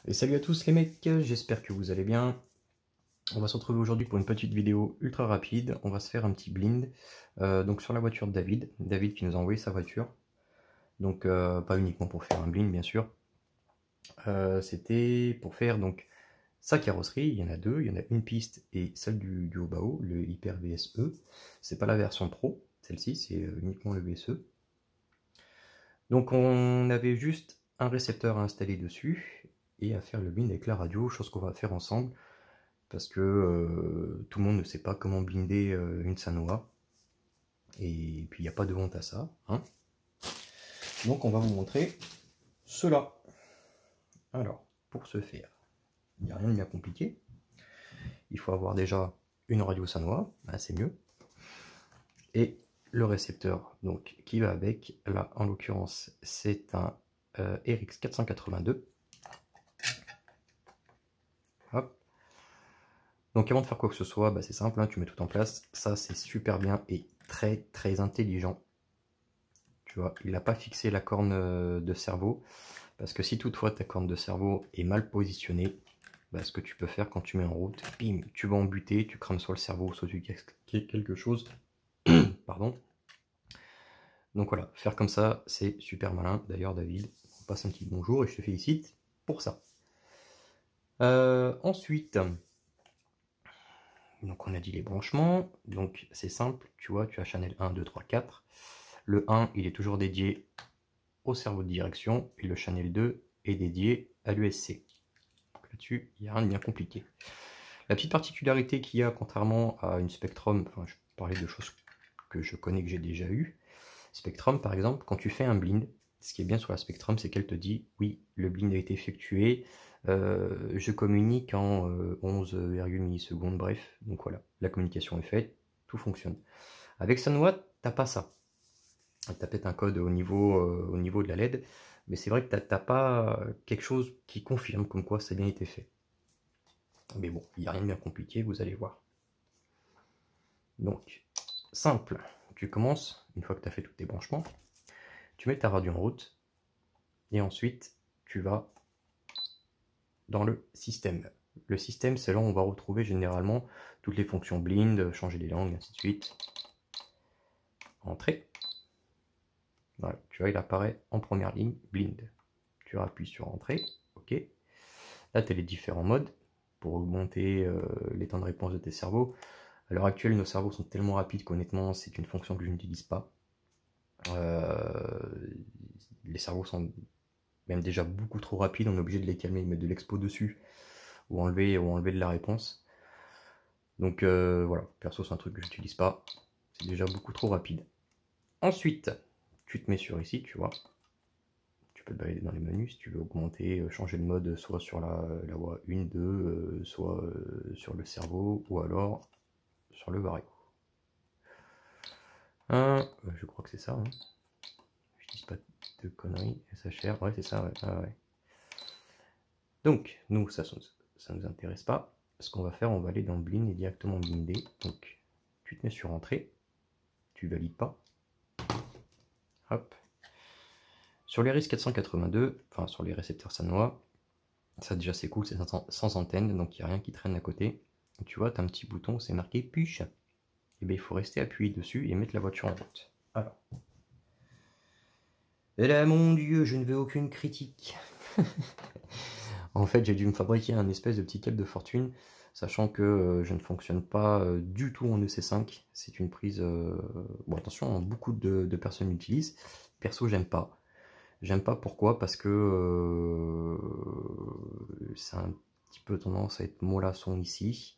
Et salut à tous les mecs, j'espère que vous allez bien. On va se retrouver aujourd'hui pour une petite vidéo ultra rapide. On va se faire un petit blind donc sur la voiture de David. David qui nous a envoyé sa voiture. Donc pas uniquement pour faire un blind bien sûr. C'était pour faire donc sa carrosserie. Il y en a deux, il y en a une piste et celle du haut bas-haut, le Hyper VSE. C'est pas la version Pro, celle-ci c'est uniquement le VSE. Donc on avait juste un récepteur à installer dessus et à faire le blind avec la radio, chose qu'on va faire ensemble parce que tout le monde ne sait pas comment blinder une Sanwa et puis il n'y a pas de honte à ça, hein. Donc on va vous montrer cela. Alors pour ce faire, il n'y a rien de bien compliqué. Il faut avoir déjà une radio Sanwa, c'est mieux, et le récepteur donc qui va avec. Là en l'occurrence c'est un RX 482. Hop. Donc avant de faire quoi que ce soit, c'est simple, hein, tu mets tout en place. Ça c'est super bien et très intelligent. Tu vois, il n'a pas fixé la corne de cerveau. Parce que si toutefois ta corne de cerveau est mal positionnée, ce que tu peux faire quand tu mets en route, bim, tu vas en buter, tu crames soit le cerveau, soit tu casses quelque chose. Pardon. Donc voilà, faire comme ça, c'est super malin. D'ailleurs David, on passe un petit bonjour et je te félicite pour ça. Ensuite, donc on a dit les branchements, donc c'est simple, tu vois, tu as channel 1, 2, 3, 4. Le 1, il est toujours dédié au cerveau de direction, et le channel 2 est dédié à l'USC. Là-dessus, il n'y a rien de bien compliqué. La petite particularité qu'il y a, contrairement à une Spectrum, enfin je parlais de choses que je connais, que j'ai déjà eu. Spectrum, par exemple, quand tu fais un blind, ce qui est bien sur la Spectrum, c'est qu'elle te dit, oui, le blind a été effectué, je communique en 11, millisecondes, bref, donc voilà, la communication est faite, tout fonctionne. Avec Sanwa, t'as pas ça. T'as peut-être un code au niveau de la LED, mais c'est vrai que t'as pas quelque chose qui confirme comme quoi ça a bien été fait. Mais bon, il n'y a rien de bien compliqué, vous allez voir. Donc, simple, tu commences, une fois que tu as fait tous tes branchements, tu mets ta radio en route, et ensuite, tu vas dans le système. Le système, c'est là où on va retrouver généralement toutes les fonctions blind, changer les langues, ainsi de suite. Entrée. Voilà, tu vois, il apparaît en première ligne, blind. Tu appuies sur entrée, ok. Là, tu as les différents modes pour augmenter les temps de réponse de tes cerveaux. À l'heure actuelle, nos cerveaux sont tellement rapides qu'honnêtement, c'est une fonction que je n'utilise pas. Les cerveaux sont même déjà beaucoup trop rapides, on est obligé de les calmer, de mettre de l'expo dessus, ou enlever de la réponse. Donc voilà, perso c'est un truc que j'utilise pas, c'est déjà beaucoup trop rapide. Ensuite, tu te mets sur ici, tu vois. Tu peux te balader dans les menus si tu veux augmenter, changer de mode, soit sur la voie 1, 2, soit sur le cerveau, ou alors sur le vario. Je crois que c'est ça. Hein. Je dis pas de conneries. SHR, ouais, c'est ça, ouais. Ah, ouais. Donc, nous, ça nous intéresse pas. Ce qu'on va faire, on va aller dans blind et directement blinder. Donc, tu te mets sur entrée. Tu valides pas. Hop. Sur les RIS 482, enfin sur les récepteurs Sanwa, ça déjà c'est cool, c'est sans antenne, donc il n'y a rien qui traîne à côté. Et tu vois, tu as un petit bouton, c'est marqué push. Et bien il faut rester appuyé dessus et mettre la voiture en route. Alors. Et là, mon Dieu, je ne veux aucune critique. En fait, j'ai dû me fabriquer un espèce de petit câble de fortune, sachant que je ne fonctionne pas du tout en EC5. C'est une prise... Bon, attention, beaucoup de personnes l'utilisent. Perso, j'aime pas. J'aime pas, pourquoi? Parce que c'est un petit peu tendance à être mollasson ici.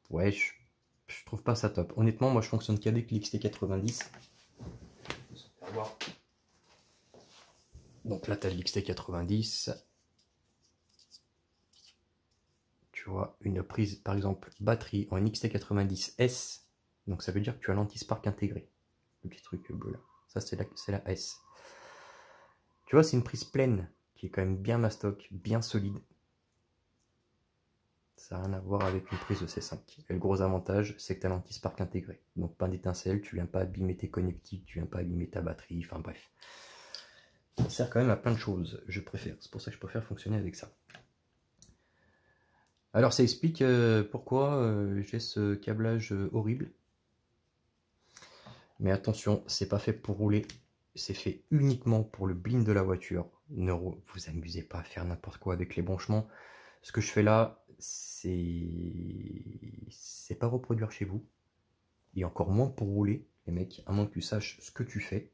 Ouais, je trouve pas ça top. Honnêtement, moi je fonctionne qu'avec l'XT90. Donc là, tu as l'XT90. Tu vois, une prise, par exemple, batterie en XT90S. Donc ça veut dire que tu as l'anti-spark intégré. Le petit truc bleu là. Ça, c'est la S. Tu vois, c'est une prise pleine qui est quand même bien mastoc, bien solide. Ça n'a rien à voir avec une prise de C5. Et le gros avantage, c'est que tu as l'anti-spark intégré. Donc pas d'étincelle, tu viens pas abîmer tes connectiques, tu viens pas abîmer ta batterie, enfin bref. Ça sert quand même à plein de choses, je préfère. C'est pour ça que je préfère fonctionner avec ça. Alors ça explique pourquoi j'ai ce câblage horrible. Mais attention, c'est pas fait pour rouler, c'est fait uniquement pour le blind de la voiture. Ne vous amusez pas à faire n'importe quoi avec les branchements. Ce que je fais là, c'est pas reproduire chez vous. Et encore moins pour rouler, les mecs, à moins que tu saches ce que tu fais.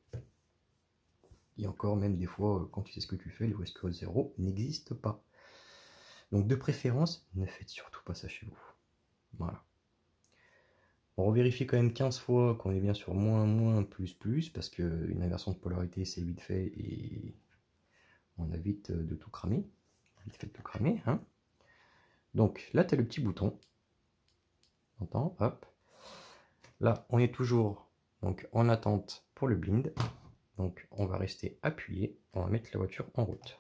Et encore, même des fois, quand tu sais ce que tu fais, les voies code 0 n'existent pas. Donc de préférence, ne faites surtout pas ça chez vous. Voilà. On revérifie quand même 15 fois qu'on est bien sur moins, moins, plus, plus, parce qu'une inversion de polarité, c'est vite fait et on a vite de tout cramer. Vite fait de tout cramer, hein. Donc là, tu as le petit bouton. Entends, hop. Là, on est toujours donc, en attente pour le blind. Donc on va rester appuyé. On va mettre la voiture en route.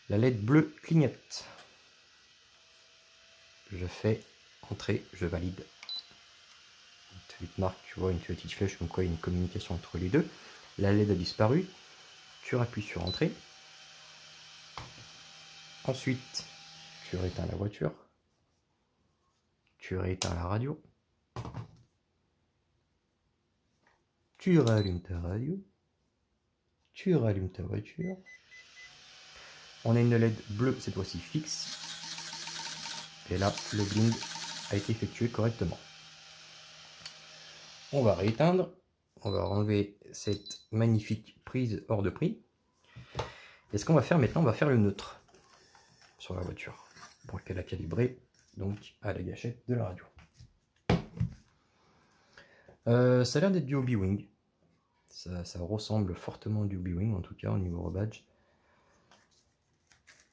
La LED bleue clignote. Je fais entrer, je valide. Tu te marques, tu vois, une petite flèche comme quoi il y a une communication entre les deux. La LED a disparu. Tu appuies sur entrée. Ensuite, tu rééteins la voiture. Tu rééteins la radio. Tu rallumes ta radio. Tu rallumes ta voiture. On a une LED bleue, cette fois-ci fixe. Et là, le blind a été effectué correctement. On va rééteindre. On va enlever cette magnifique prise hors de prix. Et ce qu'on va faire maintenant, on va faire le neutre sur la voiture pour qu'elle a calibré donc à la gâchette de la radio. Ça a l'air d'être du Hobbywing. Ça ressemble fortement du Hobbywing, en tout cas au niveau rebadge.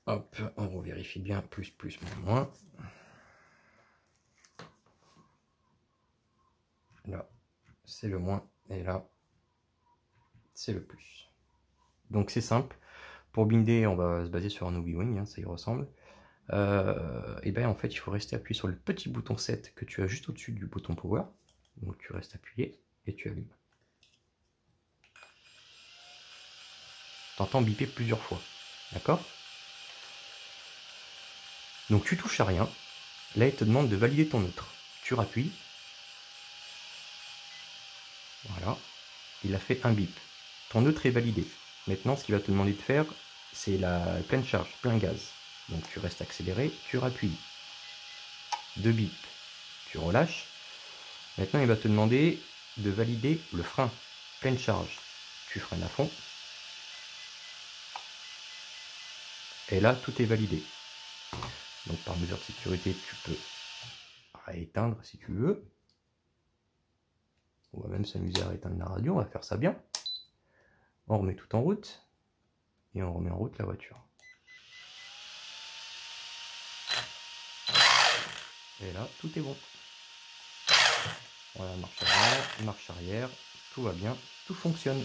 Hop, on revérifie bien, plus, plus, moins. Là, c'est le moins, et là, c'est le plus. Donc c'est simple. Pour binder, on va se baser sur un Hobbywing, hein, ça y ressemble. Et bien en fait, il faut rester appuyé sur le petit bouton 7 que tu as juste au-dessus du bouton Power. Donc tu restes appuyé et tu allumes. T'entends biper plusieurs fois, d'accord? Donc tu touches à rien. Là, il te demande de valider ton neutre. Tu rappuies. Voilà. Il a fait un bip. Ton neutre est validé. Maintenant, ce qu'il va te demander de faire, c'est la pleine charge, plein gaz. Donc tu restes accéléré, tu rappuies. 2 bips. Tu relâches. Maintenant, il va te demander de valider le frein, pleine charge. Tu freines à fond. Et là, tout est validé. Donc par mesure de sécurité, tu peux rééteindre si tu veux. On va même s'amuser à rééteindre la radio, on va faire ça bien. On remet tout en route. Et on remet en route la voiture. Et là, tout est bon. Voilà, marche arrière, tout va bien, tout fonctionne.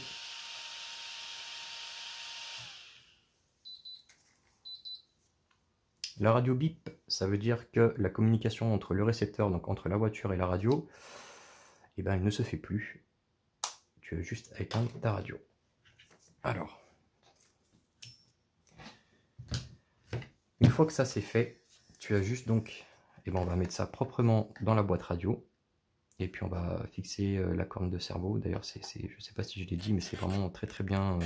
La radio bip, ça veut dire que la communication entre le récepteur, donc entre la voiture et la radio, eh ben, elle ne se fait plus. Tu as juste à éteindre ta radio. Alors, une fois que ça c'est fait, tu as juste donc, eh ben, on va mettre ça proprement dans la boîte radio. Et puis on va fixer la corne de cerveau. D'ailleurs, je ne sais pas si je l'ai dit, mais c'est vraiment très très bien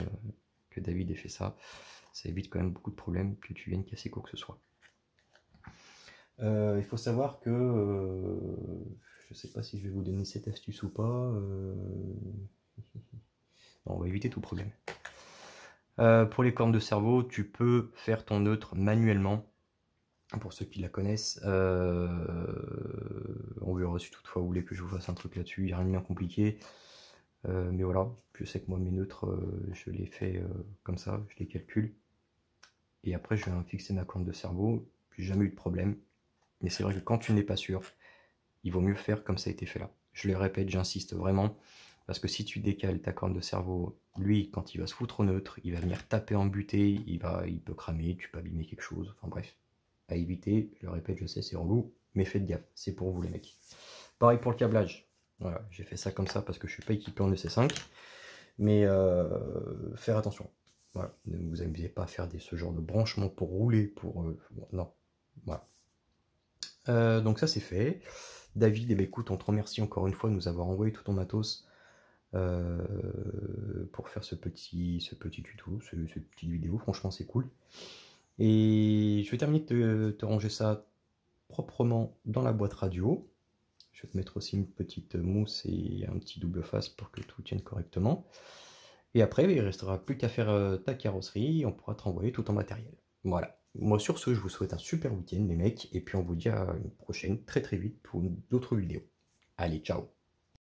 que David ait fait ça. Ça évite quand même beaucoup de problèmes que tu viennes casser quoi que ce soit. Il faut savoir que je ne sais pas si je vais vous donner cette astuce ou pas. Non, on va éviter tout problème. Pour les cornes de cerveau, tu peux faire ton neutre manuellement. Pour ceux qui la connaissent, on verra si toutefois vous voulez que je vous fasse un truc là-dessus. Il n'y a rien de bien compliqué. Mais voilà, je sais que moi mes neutres, je les fais comme ça, je les calcule. Et après je vais fixer ma corne de cerveau. J'ai jamais eu de problème. Mais c'est vrai que quand tu n'es pas sûr, il vaut mieux faire comme ça a été fait là. Je le répète, j'insiste vraiment. Parce que si tu décales ta corne de cerveau, lui, quand il va se foutre au neutre, il va venir taper en butée, il peut cramer, tu peux abîmer quelque chose. Enfin bref, à éviter. Je le répète, je sais, c'est relou, mais faites gaffe, c'est pour vous les mecs. Pareil pour le câblage. Voilà, j'ai fait ça comme ça parce que je suis pas équipé en EC5. Mais faire attention. Voilà. Ne vous amusez pas à faire ce genre de branchement pour rouler, pour... non. Voilà. Donc ça c'est fait. David, eh bien, écoute, on te remercie encore une fois de nous avoir envoyé tout ton matos pour faire ce petit tuto, cette petite vidéo. Franchement c'est cool. Et je vais terminer de te ranger ça proprement dans la boîte radio. Je vais te mettre aussi une petite mousse et un petit double face pour que tout tienne correctement. Et après, il ne restera plus qu'à faire ta carrosserie, on pourra te renvoyer tout en matériel. Voilà. Moi, sur ce, je vous souhaite un super week-end, les mecs, et puis on vous dit à une prochaine, très très vite, pour d'autres vidéos. Allez, ciao!